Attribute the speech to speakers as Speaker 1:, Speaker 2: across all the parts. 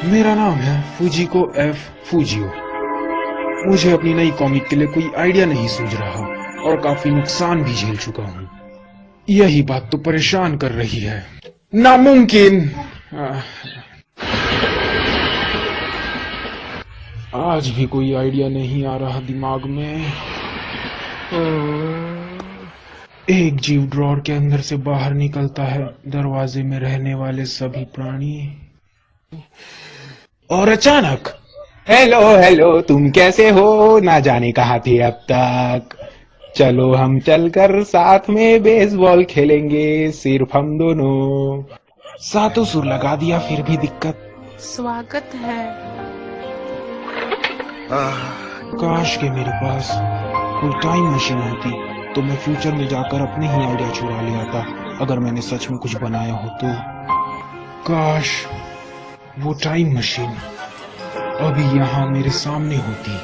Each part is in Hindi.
Speaker 1: मेरा नाम है फूजिको एफ फूजियो। मुझे अपनी नई कॉमिक के लिए कोई आइडिया नहीं सूझ रहा और काफी नुकसान भी झेल चुका हूँ। यही बात तो परेशान कर रही है। नामुमकिन। आज भी कोई आइडिया नहीं आ रहा दिमाग में। एक जीव ड्रॉर के अंदर से बाहर निकलता है, दरवाजे में रहने वाले सभी प्राणी, और अचानक हेलो हेलो, तुम कैसे हो? ना जाने कहाँ थे अब तक। चलो हम चलकर साथ में बेसबॉल खेलेंगे, सिर्फ हम दोनों। सातों सुर लगा दिया फिर भी दिक्कत।
Speaker 2: स्वागत है।
Speaker 1: काश के मेरे पास कोई टाइम मशीन होती तो मैं फ्यूचर में जाकर अपने ही आइडिया चुरा ले आता। अगर मैंने सच में कुछ बनाया हो तो। काश वो टाइम मशीन अभी यहाँ मेरे सामने होती।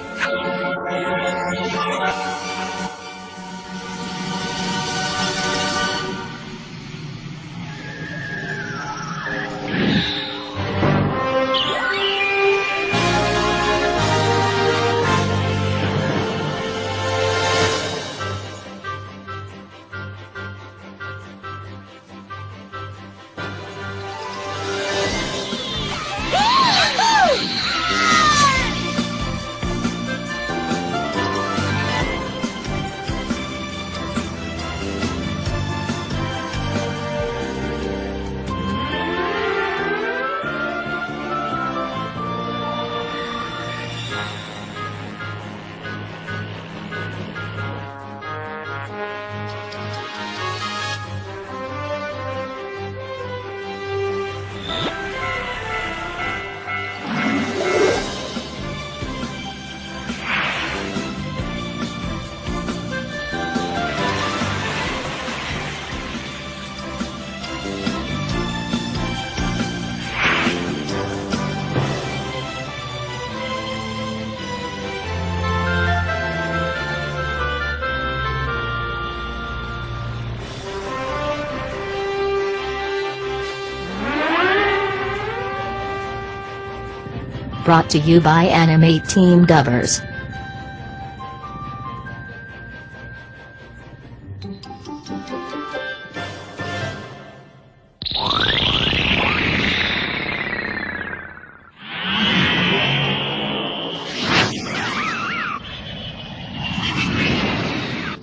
Speaker 3: Brought to you by Anime Team Dubbers.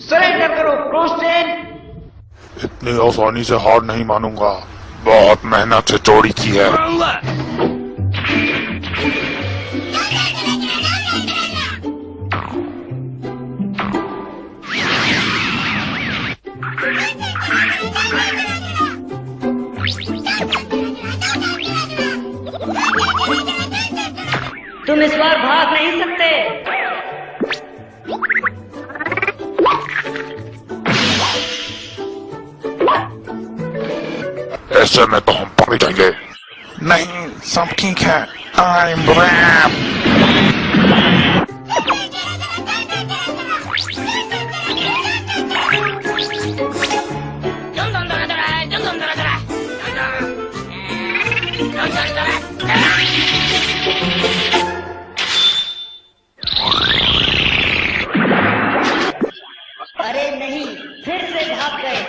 Speaker 4: Surrender करो प्रोस्टेन।
Speaker 5: इतनी आसानी से हार नहीं मानूंगा, बहुत मेहनत से चोरी की है।
Speaker 4: तुम इस बार भाग नहीं सकते।
Speaker 5: ऐसे में तो हम पड़ जाएंगे। नहीं, सब ठीक है। I'm brave।
Speaker 4: अरे नहीं, फिर से भाग गए।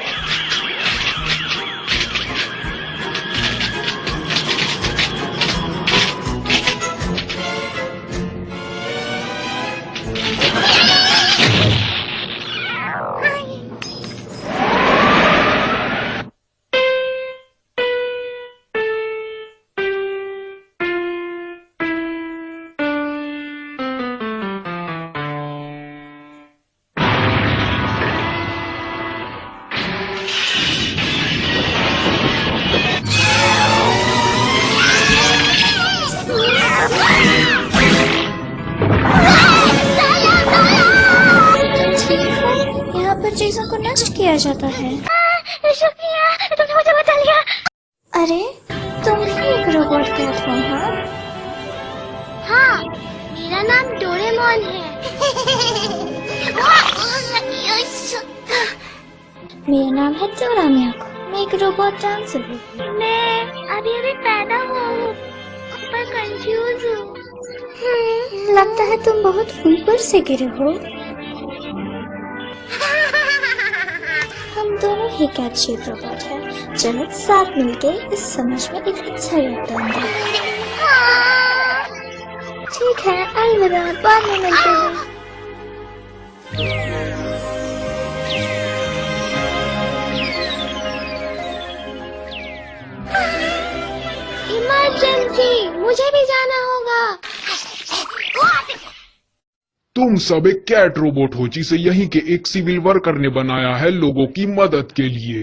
Speaker 6: चीजों को नष्ट किया जाता है।
Speaker 7: शुक्रिया, तुमने मुझे बचा लिया।
Speaker 6: अरे तुम भी एक रोबोट कैट हो?
Speaker 7: हाँ, मेरा नाम डोरेमोन है।
Speaker 6: मेरा नाम है डोरामियाको। मैं एक रोबोट डांसर हूँ।
Speaker 7: मैं अभी पैदा हुआ हूँ। पर कंफ्यूज हूँ।
Speaker 6: लगता है तुम बहुत ऊपर से गिरे हो। हम दोनों ही कैट शेप रोबोट हैं। चलो साथ मिलके इस समझ में एक अच्छा योगदान दें। ठीक है, अलविदा, बाद में मिलते हैं।
Speaker 7: इमरजेंसी, मुझे भी जाना होगा।
Speaker 1: तुम सब एक कैट रोबोट हो जिसे यहीं के एक सिविल वर्कर ने बनाया है लोगों की मदद के लिए।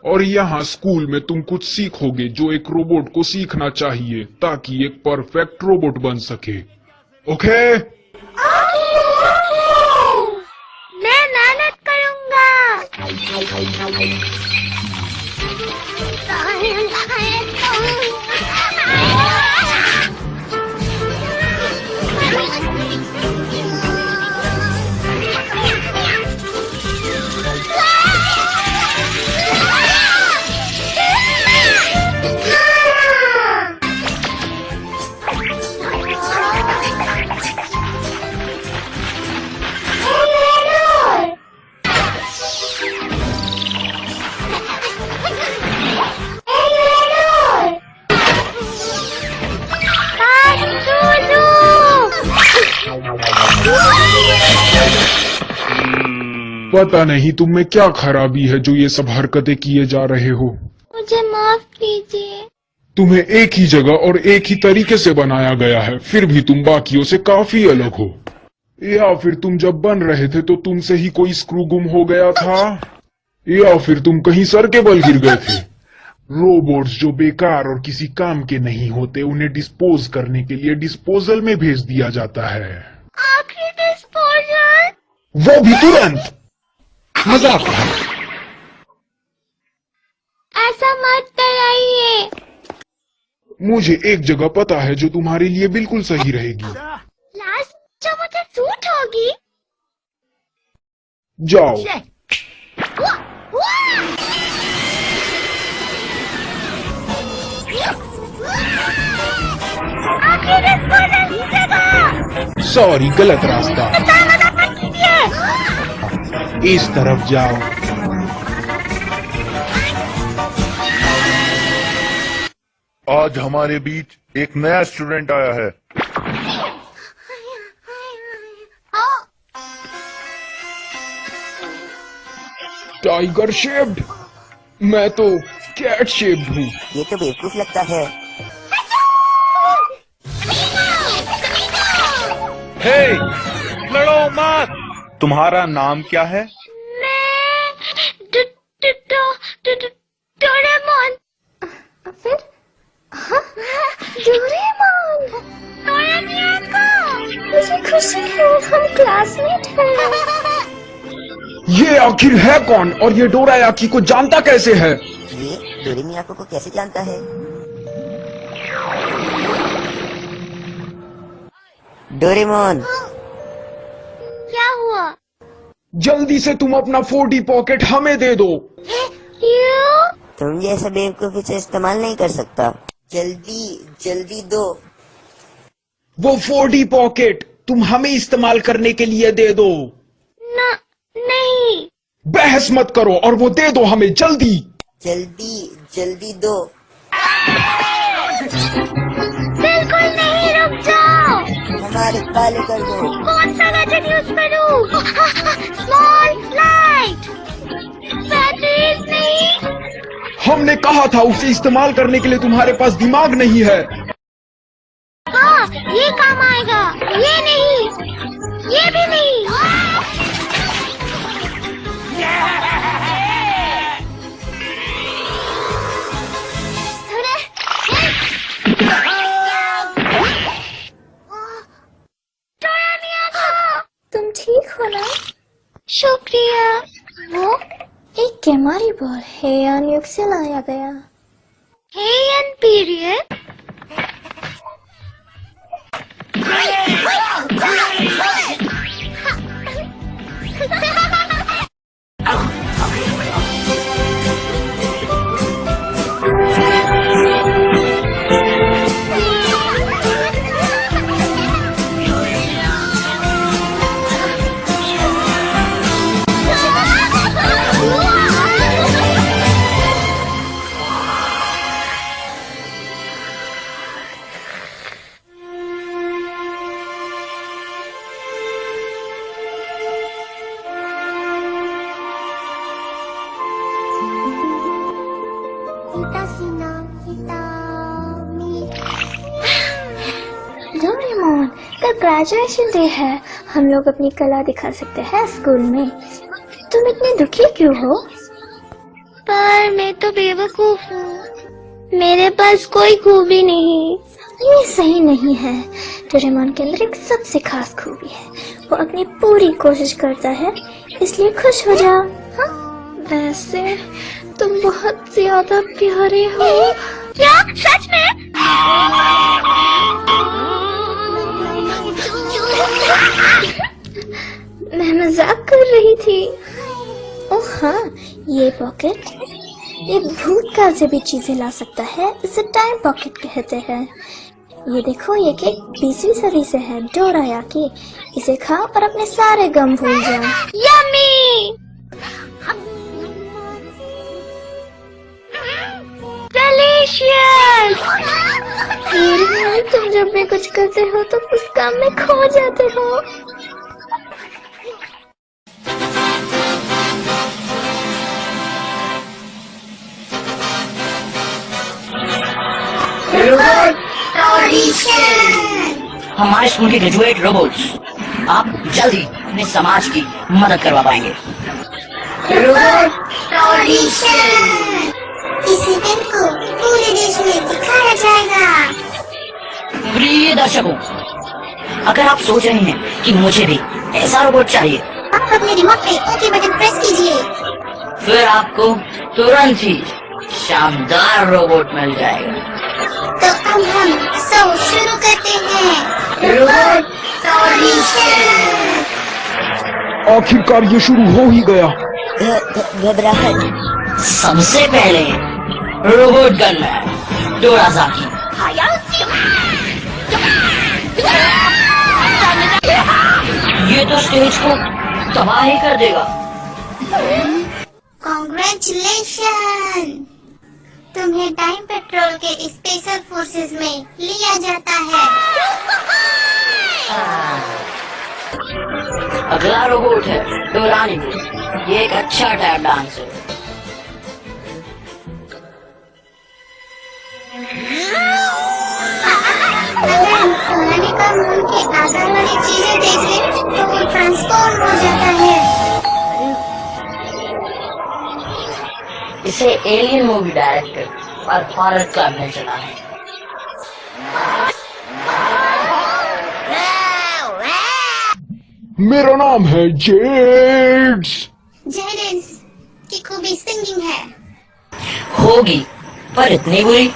Speaker 1: और यहाँ स्कूल में तुम कुछ सीखोगे जो एक रोबोट को सीखना चाहिए ताकि एक परफेक्ट रोबोट बन सके। ओके?
Speaker 7: मैं मेहनत करूँगा।
Speaker 1: पता नहीं तुम में क्या खराबी है जो ये सब हरकतें किए जा रहे हो।
Speaker 7: मुझे माफ कीजिए।
Speaker 1: तुम्हें एक ही जगह और एक ही तरीके से बनाया गया है, फिर भी तुम बाकियों से काफी अलग हो। या फिर तुम जब बन रहे थे तो तुमसे ही कोई स्क्रू गुम हो गया था, या फिर तुम कहीं सर के बल गिर गए थे। रोबोट्स जो बेकार और किसी काम के नहीं होते उन्हें डिस्पोज करने के लिए डिस्पोजल में भेज दिया जाता है।
Speaker 7: आखिरी डिस्पोजल?
Speaker 1: वो भी तुरंत। मजाक है।
Speaker 7: ऐसा मत कराइए।
Speaker 1: मुझे एक जगह पता है जो तुम्हारे लिए बिल्कुल सही रहेगी।
Speaker 7: लास्ट जो मुझे सूट होगी।
Speaker 1: जाओ।
Speaker 7: आखिरी डिस्पोजल जगह।
Speaker 1: सॉरी, गलत रास्ता। इस तरफ जाओ।
Speaker 2: आज हमारे बीच एक नया स्टूडेंट आया है।
Speaker 1: Tiger shaped? मैं तो कैट शेप्ड हूँ।
Speaker 8: ये तो बेवकूफ लगता है।
Speaker 9: हे, लड़ो मत। तुम्हारा नाम क्या है?
Speaker 7: डोरेमोन।
Speaker 6: फिर? हाँ, डोरेमोन। मुझे खुशी है, हम क्लासमेट हैं।
Speaker 1: ये आखिर है कौन और ये डोरायाकी को जानता कैसे है?
Speaker 8: ये डोरेमियाको को कैसे जानता है? डोरेमोन,
Speaker 7: क्या हुआ?
Speaker 1: जल्दी से तुम अपना 4D पॉकेट हमें दे दो।
Speaker 7: क्यों?
Speaker 8: तुम जैसा बेवकूफ इसे इस्तेमाल नहीं कर सकता। जल्दी जल्दी दो।
Speaker 1: वो 4D पॉकेट तुम हमें इस्तेमाल करने के लिए दे दो।
Speaker 7: नहीं।
Speaker 1: बहस मत करो और वो दे दो हमें जल्दी।
Speaker 8: जल्दी जल्दी दो।
Speaker 7: बिल्कुल नहीं, रुक जाओ।
Speaker 8: हमारे काले कर दो।
Speaker 7: कौन सा गैजेट यूज करूं? Small light. बैटरीज नहीं।
Speaker 1: हमने कहा था उसे इस्तेमाल करने के लिए तुम्हारे पास दिमाग नहीं है।
Speaker 7: हाँ, ये काम आएगा। ये नहीं, ये भी नहीं।
Speaker 6: तुम ठीक हो ना?
Speaker 7: शुक्रिया।
Speaker 6: वो एक केमारी बॉल हेयान युग से लाया गया।
Speaker 7: हेयन पीरियड?
Speaker 6: डोरेमोन, कल ग्रेजुएशन डे है, हम लोग अपनी कला दिखा सकते हैं स्कूल में। तुम इतने दुखी क्यों हो?
Speaker 7: पर मैं तो बेवकूफ हूँ, मेरे पास कोई खूबी नहीं।
Speaker 6: ये सही नहीं है। डोरेमोन के अंदर एक सबसे खास खूबी है, वो अपनी पूरी कोशिश करता है, इसलिए खुश हो जाओ। हाँ? वैसे तुम बहुत ज्यादा प्यारे हो।
Speaker 7: क्या सच में?
Speaker 6: मैं मजाक कर रही थी। ओह हाँ, ये पॉकेट, ये भूतकाल से भी चीजें ला सकता है, इसे टाइम पॉकेट कहते हैं। ये देखो, ये केक 20वीं सदी से है, डोरायाकी। इसे खाओ और अपने सारे गम भूल जाओ।
Speaker 7: यम्मी! डिलीशियस!
Speaker 6: तुम जब भी कुछ करते हो तो उस काम में खो जाते हो।
Speaker 4: हमारे स्कूल के ग्रेजुएट रोबोट्स आप जल्दी अपने समाज की मदद करवा पाएंगे।
Speaker 7: इस इवेंट को पूरे देश में दिखाया जाएगा।
Speaker 4: प्रिय दर्शकों, अगर आप सोच रहे हैं कि मुझे भी ऐसा रोबोट चाहिए,
Speaker 7: आप अपने रिमोट पे ओके बटन प्रेस कीजिए।
Speaker 4: फिर आपको तुरंत ही शानदार रोबोट मिल जाएगा।
Speaker 7: तो अब हम शो शुरू करते हैं।
Speaker 1: आखिरकार ये शुरू हो ही गया।
Speaker 8: घबराहट।
Speaker 4: सबसे पहले रोबोट गनमैन डोरायाकी। ये तो स्टेज को तबाह ही कर देगा।
Speaker 7: कॉन्ग्रेचुलेशन, तुम्हें टाइम पेट्रोल के स्पेशल फोर्सेस में लिया जाता है।
Speaker 4: अगला रोबोट है डोरानी। ये एक अच्छा टैप डांस है।
Speaker 7: अगर डोरानी का मून के आकार वाली चीजें देखे तो वो ट्रांसफॉर्म हो जाता है।
Speaker 4: इसे एलियन मूवी डायरेक्टर और हॉरर क्लब ने चला है।
Speaker 1: मेरा नाम है जेड्स।
Speaker 7: जेडेंस की खूबी सिंगिंग है।
Speaker 4: होगी, पर इतनी बुरी।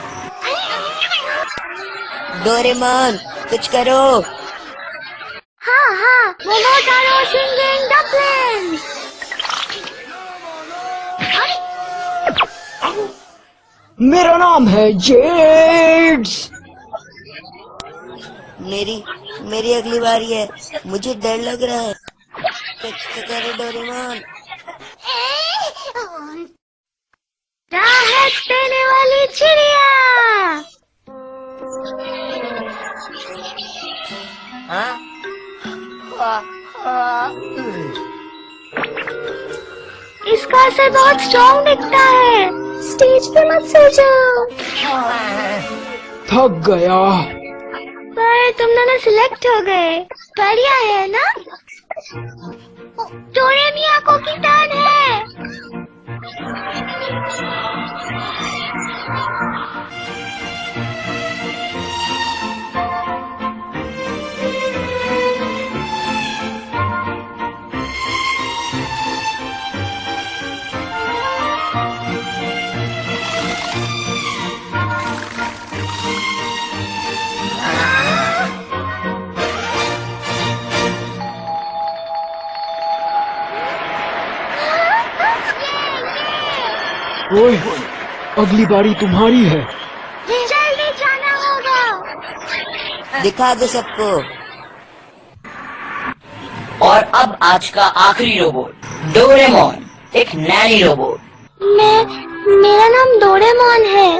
Speaker 8: डोरेमोन, कुछ करो।
Speaker 7: हाँ, मोमोटारो सिंगिंग डम्पलिंग्स।
Speaker 1: मेरा नाम है जेड्स।
Speaker 8: मेरी अगली बारी है, मुझे डर लग रहा है। कुछ तो करो डोरेमोन।
Speaker 7: राहत देने वाली चिड़िया। इसका असर बहुत स्ट्रॉन्ग दिखता है।
Speaker 6: स्टेज पे मत सो जाओ।
Speaker 1: थक गया।
Speaker 7: पर तुम दोनों सिलेक्ट हो गए, बढ़िया है ना? डोरेमिया को की टर्न है।
Speaker 1: ओए, अगली बारी तुम्हारी है।
Speaker 7: जल्दी जाना होगा।
Speaker 8: दिखा दो सबको।
Speaker 4: और अब आज का आखिरी रोबोट डोरेमोन, एक नैनी रोबोट।
Speaker 7: मेरा नाम डोरेमोन है।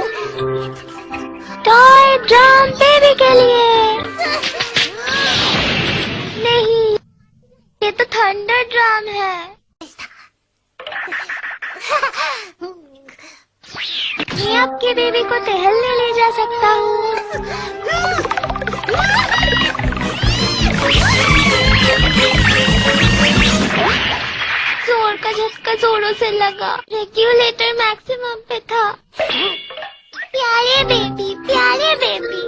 Speaker 7: टॉय ड्रम बेबी के लिए। नहीं, ये तो थंडर ड्रम है।
Speaker 6: मैं आपके बेबी को टहलने ले जा सकता हूँ। जोर का झटका जोरों से लगा। रेगुलेटर मैक्सिमम पे था। प्यारे बेबी, प्यारे बेबी।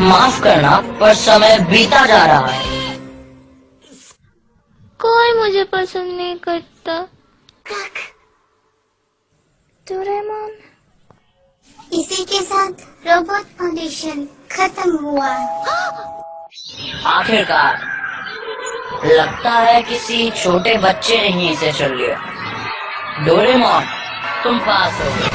Speaker 4: माफ करना, पर समय बीता जा रहा है।
Speaker 6: कोई मुझे पसंद नहीं करता। डोरेमोन।
Speaker 7: इसी के साथ रोबोट फाउंडेशन खत्म हुआ।
Speaker 4: आखिरकार लगता है किसी छोटे बच्चे ने ही इसे चुन लिया। डोरेमोन, तुम पास हो गए।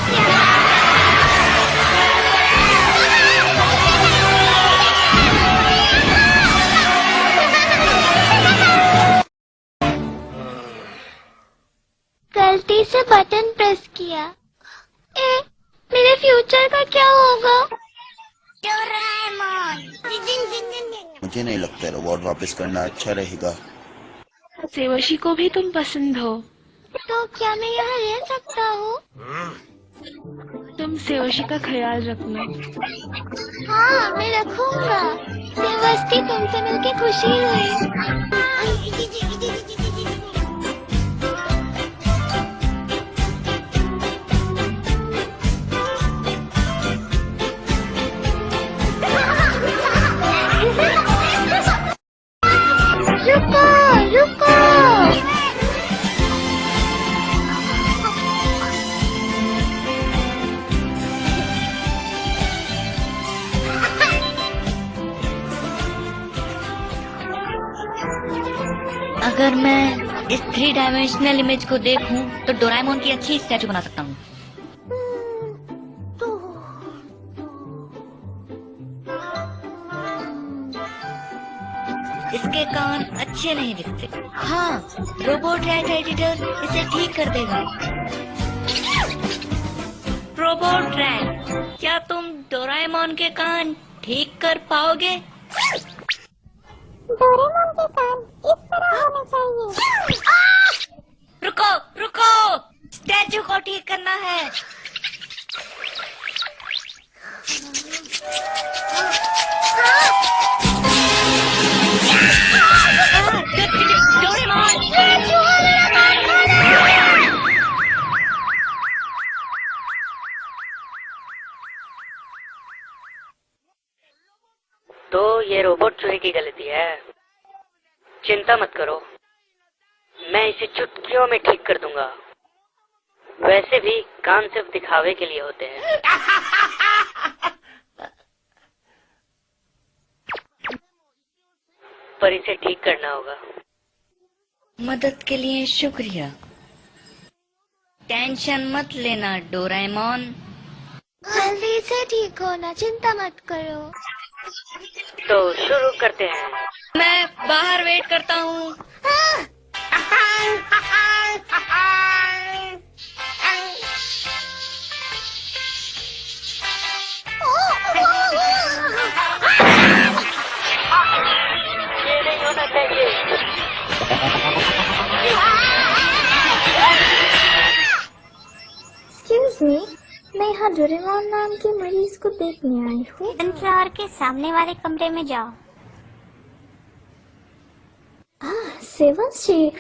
Speaker 6: गलती से बटन प्रेस किया। मेरे फ्यूचर का क्या होगा?
Speaker 10: मुझे नहीं लगता रोबोट वापस करना अच्छा रहेगा।
Speaker 11: सेवशी को भी तुम पसंद हो,
Speaker 6: तो क्या मैं यहाँ रह सकता हूँ?
Speaker 11: तुम सेवशी का ख्याल रखना।
Speaker 6: हाँ, मैं रखूंगा। सेवस्ती, तुमसे मिलके खुशी हुई। रुको, रुको।
Speaker 12: अगर मैं इस 3 डायमेंशनल इमेज को देखूं तो डोरेमोन की अच्छी स्टैचू बना सकता हूँ। इसके कान अच्छे नहीं दिखते। हाँ, रोबोट राइट एडिटर इसे ठीक कर देगा। रोबोट रैट, क्या तुम डोरेमोन के कान ठीक कर पाओगे?
Speaker 6: डोरेमोन के कान इस तरह होने चाहिए।
Speaker 12: रुको, रुको, स्टैचू को ठीक करना है।
Speaker 4: तो ये रोबोट चूहे की गलती है। चिंता मत करो, मैं इसे चुटकियों में ठीक कर दूंगा। वैसे भी कान सिर्फ दिखावे के लिए होते हैं। पर इसे ठीक करना होगा।
Speaker 12: मदद के लिए शुक्रिया। टेंशन मत लेना डोरेमोन।
Speaker 6: जल्दी से ठीक होना, चिंता मत करो।
Speaker 4: तो शुरू करते हैं।
Speaker 12: मैं बाहर वेट करता हूँ।
Speaker 4: ये नहीं होना चाहिए।
Speaker 6: एक्सक्यूज मी, मैं यहाँ डोरेमोन नाम के मरीज को देखने आई हूँ। फ्लोर के सामने वाले कमरे में जाओ। सेवंशी।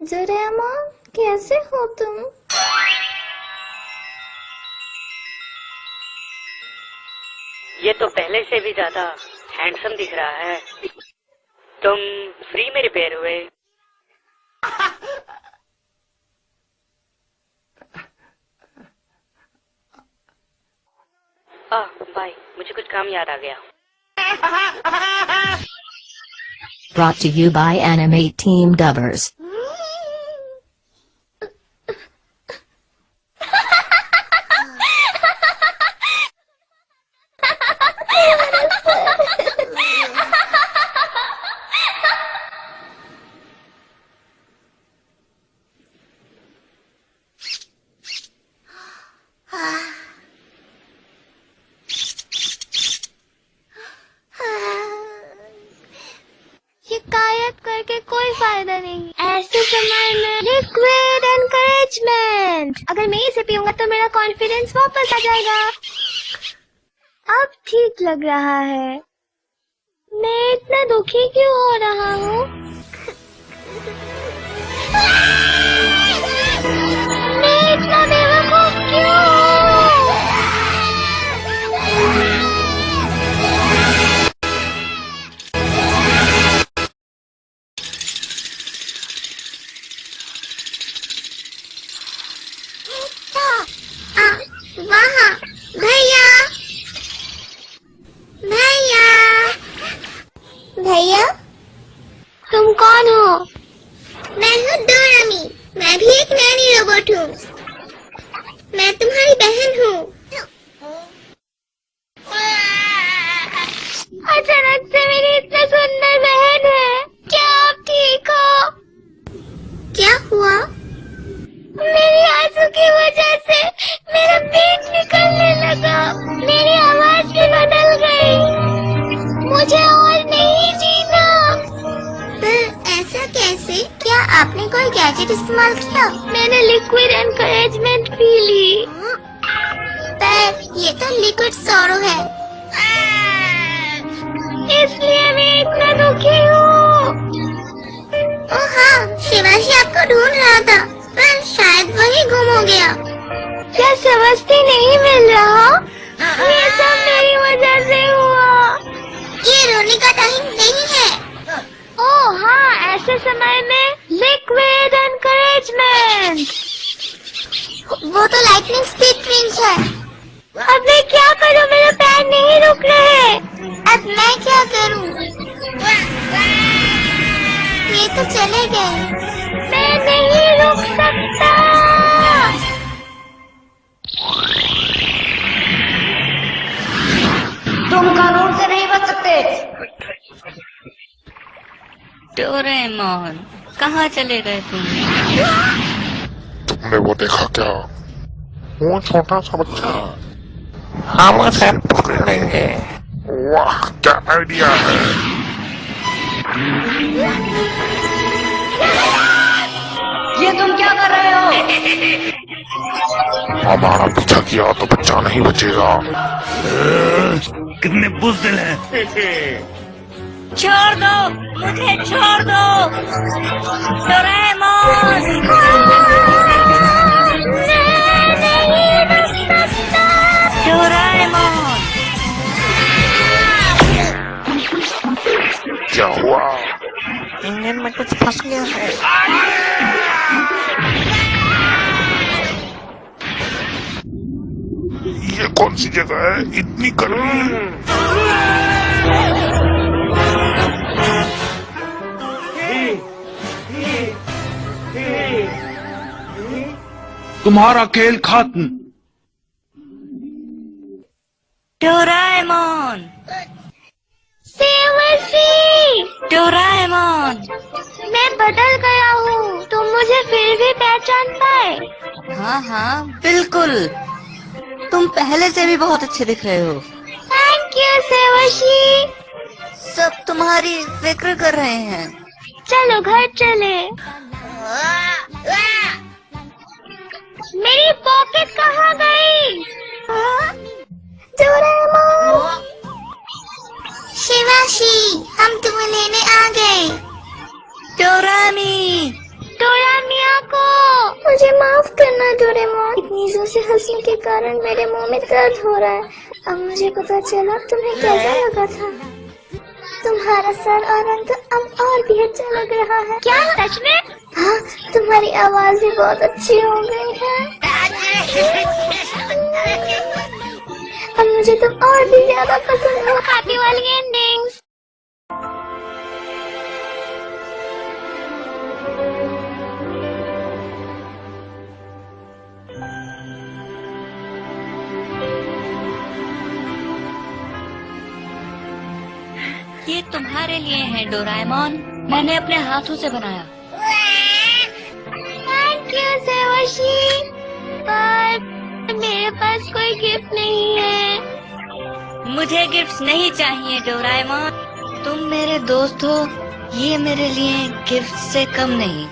Speaker 6: डोरेमोन, कैसे हो तुम?
Speaker 4: ये तो पहले से भी ज्यादा हैंडसम दिख रहा है। तुम फ्री में रिपेयर हुए। भाई, मुझे कुछ काम याद आ गया।
Speaker 3: Brought to you by Animate Team Dubbers.
Speaker 6: शिकायत करके कोई फायदा नहीं। ऐसे समय में लिक्विड एनकरेजमेंट, अगर मैं इसे पीऊंगा तो मेरा कॉन्फिडेंस वापस आ जाएगा। अब ठीक लग रहा है। मैं इतना दुखी क्यों हो रहा हूँ? मैं इतना बेवकूफ क्यों हूँ?
Speaker 7: वहाँ भैया, भैया, भैया,
Speaker 6: तुम कौन हो?
Speaker 7: मैं हूँ डोरामी। मैं भी एक नैनी रोबोट हूँ। मैं तुम्हारी बहन हूँ।
Speaker 6: अचानक से मेरी इतनी सुंदर बहन है। क्या आप ठीक हो?
Speaker 7: क्या हुआ?
Speaker 6: मेरी आंसू की वजह से मेरा पेट निकलने लगा। मेरी आवाज भी बदल गई। मुझे और नहीं जीना।
Speaker 7: पर ऐसा कैसे? क्या आपने कोई गैजेट इस्तेमाल किया?
Speaker 6: मैंने लिक्विड एनकरेजमेंट पी ली।
Speaker 7: पर ये तो लिक्विड सोरो है।
Speaker 6: इसलिए मैं इतना दुखी हूँ।
Speaker 7: ओह हाँ, शिवाजी आपको ढूंढ रहा था, पर शायद वही गुम हो गया।
Speaker 6: क्या समझती नहीं मिल रहा? ये सब मेरी वजह से हुआ।
Speaker 7: ये रोने का टाइम नहीं है।
Speaker 6: ओह हाँ, ऐसे समय में लिक्विड एनकरेजमेंट।
Speaker 7: वो तो लाइटनिंग स्पीड ड्रिंक है।
Speaker 6: अब मैं क्या करूँ? मेरे पैर नहीं रुक रहे।
Speaker 7: अब मैं क्या करूँ? ये तो चले गए।
Speaker 6: मैं नहीं रुक सकता।
Speaker 12: तुम कानून से नहीं बच सकते। डोरेमोन, कहाँ चले गए तुम?
Speaker 5: तुमने वो देखा क्या? वो छोटा सा बच्चा। हम उसे पकड़ लेंगे। वाह, क्या आइडिया है।
Speaker 12: ये तुम क्या कर रहे हो?
Speaker 5: हमारा पीछा किया तो बच्चा नहीं बचेगा।
Speaker 9: कितने बुज़दिल हैं।
Speaker 12: छोड़ दो मुझे, छोड़ दो डोरेमोन। डोरेमोन,
Speaker 5: क्या हुआ?
Speaker 8: इंजन में कुछ फंस गया है।
Speaker 5: ये कौन सी जगह है? इतनी गर्मी।
Speaker 1: तुम्हारा खेल खत्म।
Speaker 12: Doraemon,
Speaker 6: Sewashi,
Speaker 12: Doraemon.
Speaker 6: मैं बदल गया हूँ। तुम मुझे फिर भी पहचान पाए?
Speaker 8: हाँ हाँ बिल्कुल, तुम पहले से भी बहुत अच्छे दिख रहे हो।
Speaker 6: Thank you Sewashi.
Speaker 8: सब तुम्हारी फिक्र कर रहे हैं।
Speaker 6: चलो घर चले। मेरी पॉकेट कहाँ गई? डोरेमोन,
Speaker 7: शिवाशी, हम तुम्हें लेने आ गए।
Speaker 8: डोरामी,
Speaker 6: डोरामिया को मुझे माफ करना डोरेमोन। इतनी जोर से हंसने के कारण मेरे मुंह में दर्द हो रहा है। अब मुझे पता चला तुम्हें कैसा लगा था। तुम्हारा सर और रंग तो अब और भी अच्छा लग रहा है। क्या सच में? हाँ, तुम्हारी आवाज भी बहुत अच्छी हो गई है। अब मुझे तुम और भी ज्यादा पसंद हो। हैप्पी वाली एंडिंग्स।
Speaker 12: ये तुम्हारे लिए है डोरेमोन, मैंने अपने हाथों से बनाया।
Speaker 6: थैंक यू सेवशी, पर मेरे पास कोई गिफ्ट नहीं है।
Speaker 12: मुझे गिफ्ट्स नहीं चाहिए डोरेमोन, तुम मेरे दोस्त हो ये मेरे लिए गिफ्ट से कम नहीं।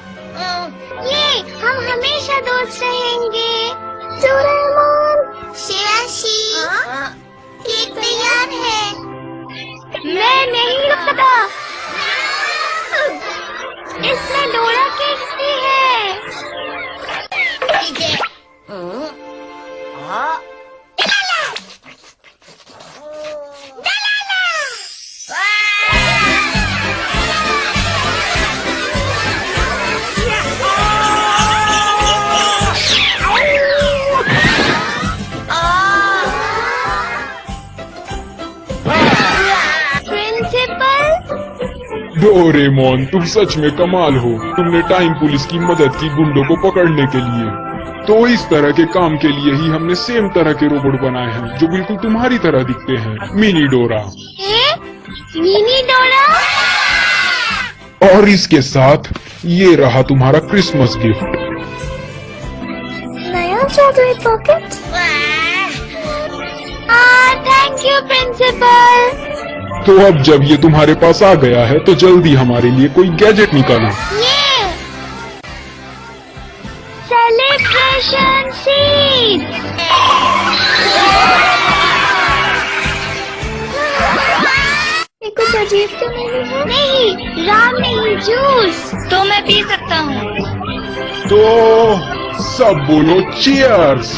Speaker 7: ये हम हमेशा दोस्त रहेंगे। डोरेमोन, शिवाशी, केक तैयार है। मैं नहीं रुक सकता। इसमें डोरा केक्स भी है।
Speaker 1: डोरेमोन, तुम सच में कमाल हो। तुमने टाइम पुलिस की मदद की गुंडों को पकड़ने के लिए। तो इस तरह के काम के लिए ही हमने सेम तरह के रोबोट बनाए हैं जो बिल्कुल तुम्हारी तरह दिखते हैं। मिनी डोरा।
Speaker 7: मिनी डोरा?
Speaker 1: और इसके साथ ये रहा तुम्हारा क्रिसमस गिफ्ट।
Speaker 6: नया जादुई पॉकेट।
Speaker 7: Thank you principal.
Speaker 1: तो अब जब ये तुम्हारे पास आ गया है तो जल्दी हमारे लिए कोई गैजेट निकालो।
Speaker 7: ये सेलिब्रेशन सीड।
Speaker 6: ये कुछ अजीब तो नहीं है?
Speaker 7: नहीं, राम नहीं, जूस।
Speaker 12: तो मैं पी सकता हूँ।
Speaker 1: तो सब बोलो चीयर्स।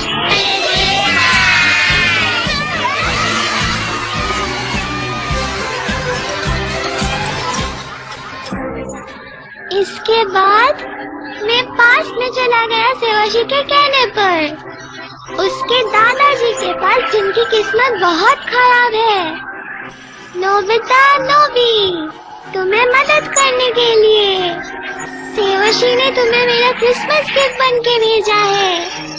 Speaker 7: इसके बाद मैं पास में चला गया सेवाशी के कहने पर। उसके दादाजी के पास जिनकी किस्मत बहुत खराब है। नोबिता, नोबी, तुम्हें मदद करने के लिए सेवाशी ने तुम्हें मेरा क्रिसमस गिफ्ट बन के भेजा है।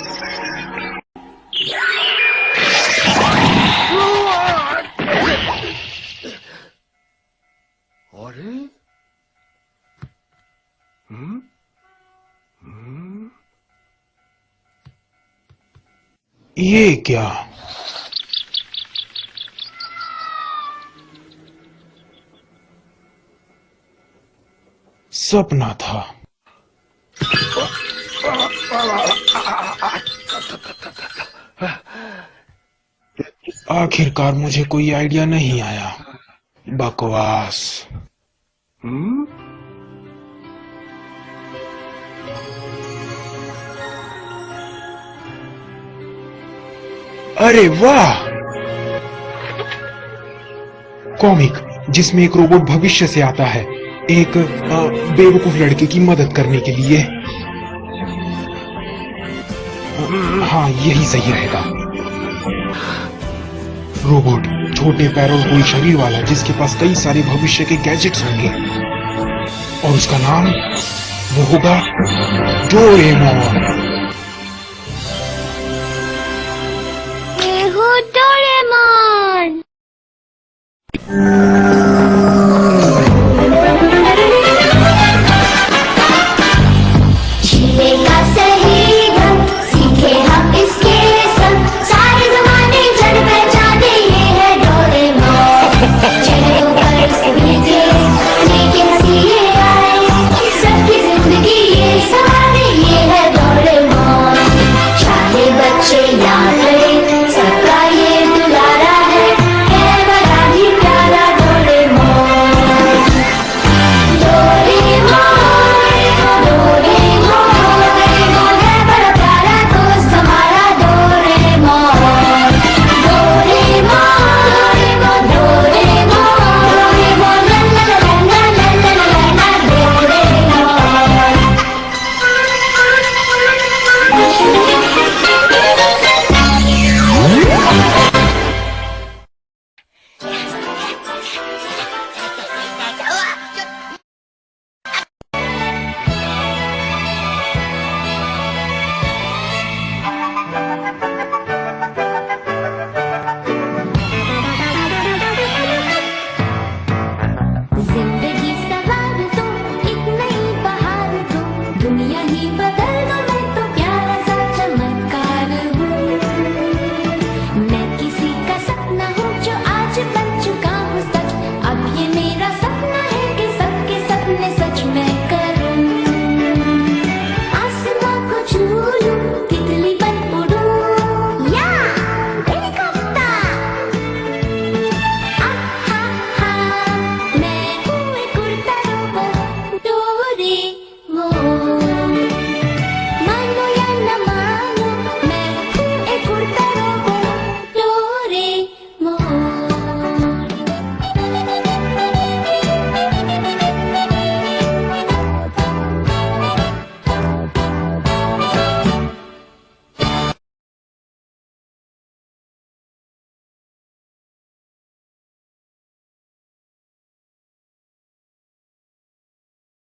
Speaker 1: ये क्या? सपना था। आखिरकार मुझे कोई आइडिया नहीं आया। बकवास। अरे वाह! कॉमिक जिसमें एक रोबोट भविष्य से आता है एक बेवकूफ लड़के की मदद करने के लिए। हाँ, यही सही रहेगा। रोबोट छोटे पैरों और गोल शरीर वाला जिसके पास कई सारे भविष्य के गैजेट्स होंगे और उसका नाम वो होगा डोरेमोन।